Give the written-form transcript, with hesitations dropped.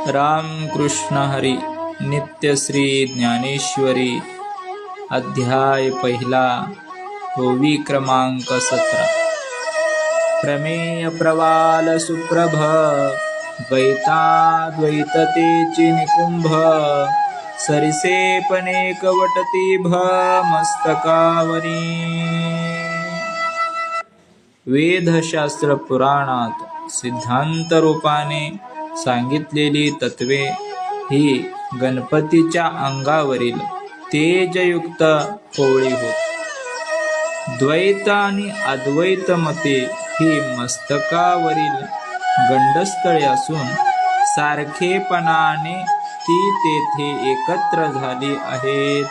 रामकृष्ण हरी नित्यश्री ज्ञानेश्वरी अध्याय पहिला ओवी क्रमांक 17 प्रमेय प्रवाल सुप्रभ द्वैताद्वैततेची निकुंभ सरिसे पनेक वटती मस्तकावरी वेदशास्त्र पुराणात सिद्धांत रूपाने सांगितलेली तत्वे ही गणपतीच्या अंगावरील तेजयुक्त कोवळी होत. द्वैत आणि अद्वैत मते ही मस्तकावरील गंडस्थळे असून सारखेपणाने ती तेथे एकत्र झाली आहेत.